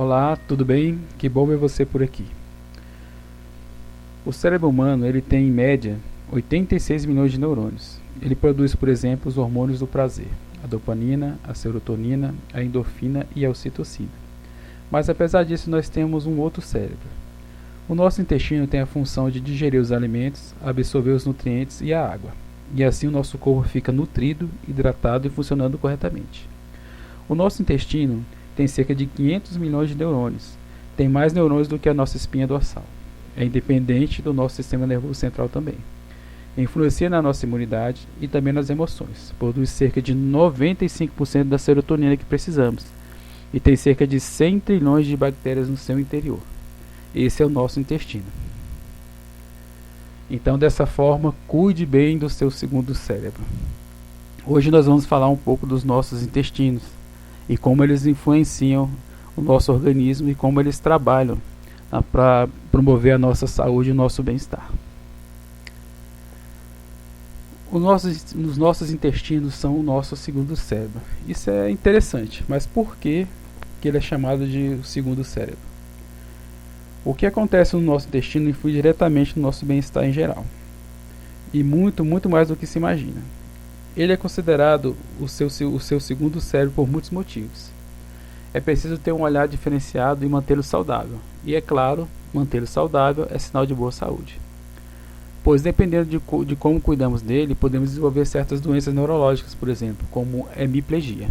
Olá, tudo bem? Que bom ver você por aqui. O cérebro humano ele tem em média 86 milhões de neurônios. Ele produz, por exemplo, os hormônios do prazer, a dopamina, a serotonina, a endorfina e a ocitocina. Mas apesar disso, nós temos um outro cérebro. O nosso intestino tem a função de digerir os alimentos, absorver os nutrientes e a água. E assim o nosso corpo fica nutrido, hidratado e funcionando corretamente. O nosso intestino tem cerca de 500 milhões de neurônios. Tem mais neurônios do que a nossa espinha dorsal. É independente do nosso sistema nervoso central também. Influencia na nossa imunidade e também nas emoções. Produz cerca de 95% da serotonina que precisamos. E tem cerca de 100 trilhões de bactérias no seu interior. Esse é o nosso intestino. Então, dessa forma, cuide bem do seu segundo cérebro. Hoje nós vamos falar um pouco dos nossos intestinos e como eles influenciam o nosso organismo e como eles trabalham para promover a nossa saúde e o nosso bem-estar. Os nossos intestinos são o nosso segundo cérebro. Isso é interessante, mas por que ele é chamado de segundo cérebro? O que acontece no nosso intestino influi diretamente no nosso bem-estar em geral. E muito mais do que se imagina. Ele é considerado o seu segundo cérebro por muitos motivos. É preciso ter um olhar diferenciado e mantê-lo saudável. E é claro, mantê-lo saudável é sinal de boa saúde. Pois dependendo de como cuidamos dele, podemos desenvolver certas doenças neurológicas, por exemplo, como hemiplegia.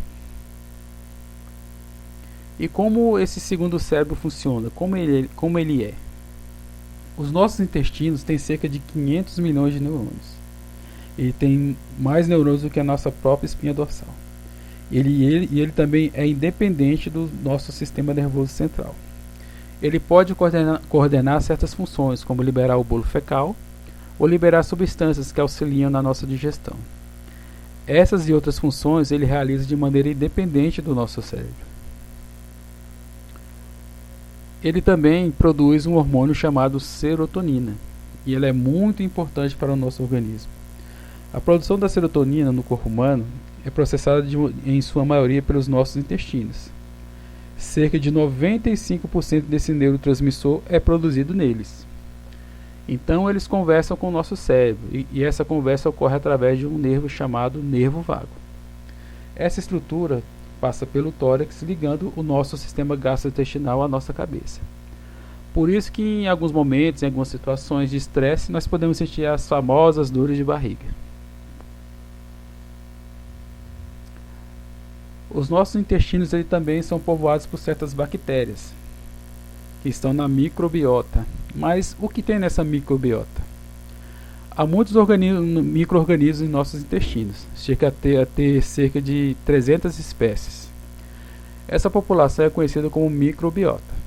E como esse segundo cérebro funciona? Como ele é? Os nossos intestinos têm cerca de 500 milhões de neurônios. Ele tem mais neurônios do que a nossa própria espinha dorsal. Ele também é independente do nosso sistema nervoso central. Ele pode coordenar certas funções, como liberar o bolo fecal ou liberar substâncias que auxiliam na nossa digestão. Essas e outras funções ele realiza de maneira independente do nosso cérebro. Ele também produz um hormônio chamado serotonina, e ele é muito importante para o nosso organismo. A produção da serotonina no corpo humano é processada em sua maioria pelos nossos intestinos. Cerca de 95% desse neurotransmissor é produzido neles. Então eles conversam com o nosso cérebro, e essa conversa ocorre através de um nervo chamado nervo vago. Essa estrutura passa pelo tórax, ligando o nosso sistema gastrointestinal à nossa cabeça. Por isso que em alguns momentos, em algumas situações de estresse, nós podemos sentir as famosas dores de barriga. Os nossos intestinos também são povoados por certas bactérias, que estão na microbiota. Mas o que tem nessa microbiota? Há muitos micro-organismos em nossos intestinos, chega a ter cerca de 300 espécies. Essa população é conhecida como microbiota.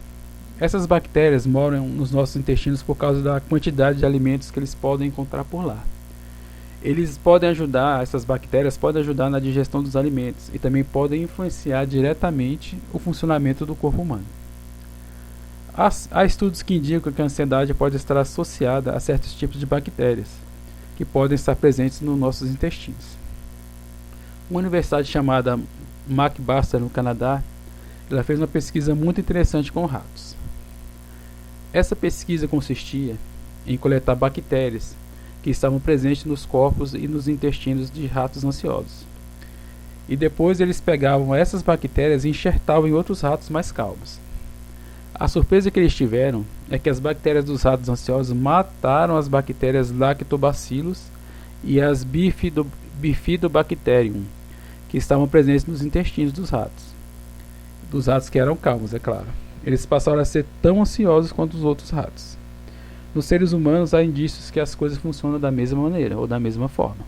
Essas bactérias moram nos nossos intestinos por causa da quantidade de alimentos que eles podem encontrar por lá. Essas bactérias podem ajudar na digestão dos alimentos e também podem influenciar diretamente o funcionamento do corpo humano. Há estudos que indicam que a ansiedade pode estar associada a certos tipos de bactérias que podem estar presentes nos nossos intestinos. Uma universidade chamada McMaster, no Canadá, ela fez uma pesquisa muito interessante com ratos. Essa pesquisa consistia em coletar bactérias que estavam presentes nos corpos e nos intestinos de ratos ansiosos. E depois eles pegavam essas bactérias e enxertavam em outros ratos mais calmos. A surpresa que eles tiveram é que as bactérias dos ratos ansiosos mataram as bactérias Lactobacillus e as Bifidobacterium, que estavam presentes nos intestinos dos ratos que eram calmos, é claro. Eles passaram a ser tão ansiosos quanto os outros ratos. Nos seres humanos há indícios que as coisas funcionam da mesma maneira ou da mesma forma.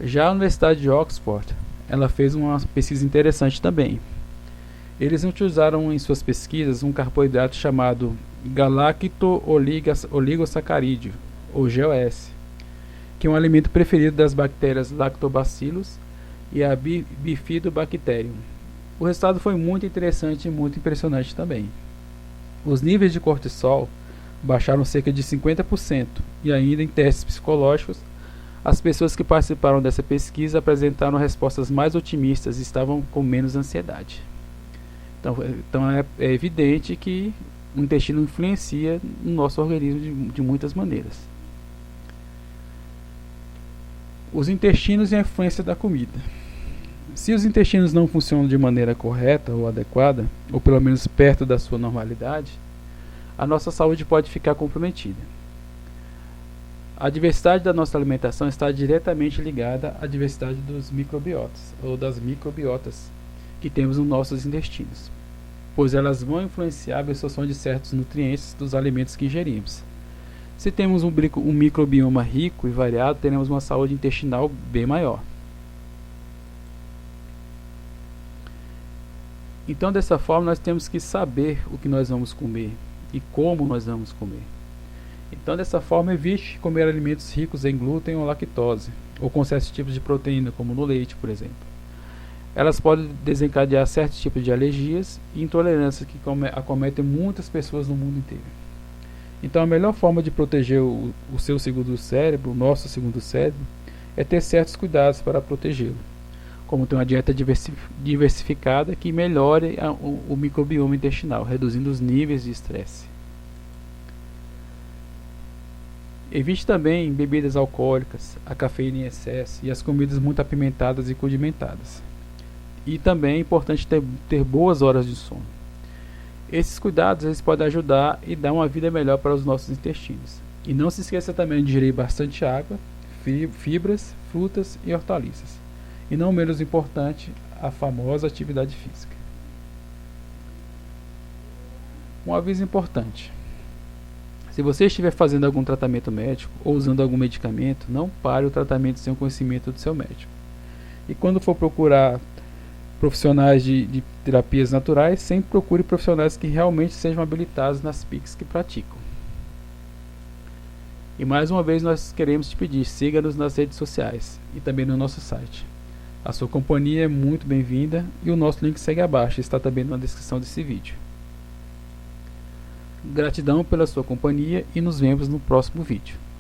Já a Universidade de Oxford, ela fez uma pesquisa interessante também. Eles utilizaram em suas pesquisas um carboidrato chamado galacto-oligosacarídeo, ou GOS, que é um alimento preferido das bactérias Lactobacillus e a Bifidobacterium. O resultado foi muito interessante e muito impressionante também. Os níveis de cortisol baixaram cerca de 50%, e ainda em testes psicológicos, as pessoas que participaram dessa pesquisa apresentaram respostas mais otimistas e estavam com menos ansiedade. Então é evidente que o intestino influencia no nosso organismo de muitas maneiras. Os intestinos e a influência da comida. Se os intestinos não funcionam de maneira correta ou adequada, ou pelo menos perto da sua normalidade, a nossa saúde pode ficar comprometida. A diversidade da nossa alimentação está diretamente ligada à diversidade dos microbiotas, ou das microbiotas, que temos nos nossos intestinos, pois elas vão influenciar a absorção de certos nutrientes dos alimentos que ingerimos. Se temos um microbioma rico e variado, teremos uma saúde intestinal bem maior. Então, dessa forma, nós temos que saber o que nós vamos comer e como nós vamos comer. Então, dessa forma, evite comer alimentos ricos em glúten ou lactose, ou com certos tipos de proteína, como no leite, por exemplo. Elas podem desencadear certos tipos de alergias e intolerâncias que acometem muitas pessoas no mundo inteiro. Então, a melhor forma de proteger o seu segundo cérebro, o nosso segundo cérebro, é ter certos cuidados para protegê-lo, como ter uma dieta diversificada que melhore o microbioma intestinal, reduzindo os níveis de estresse. Evite também bebidas alcoólicas, a cafeína em excesso e as comidas muito apimentadas e condimentadas. E também é importante ter boas horas de sono. Esses cuidados eles podem ajudar e dar uma vida melhor para os nossos intestinos. E não se esqueça também de ingerir bastante água, fibras, frutas e hortaliças. E não menos importante, a famosa atividade física. Um aviso importante. Se você estiver fazendo algum tratamento médico ou usando algum medicamento, não pare o tratamento sem o conhecimento do seu médico. E quando for procurar profissionais de terapias naturais, sempre procure profissionais que realmente sejam habilitados nas PICs que praticam. E mais uma vez nós queremos te pedir, siga-nos nas redes sociais e também no nosso site. A sua companhia é muito bem-vinda e o nosso link segue abaixo, está também na descrição desse vídeo. Gratidão pela sua companhia e nos vemos no próximo vídeo.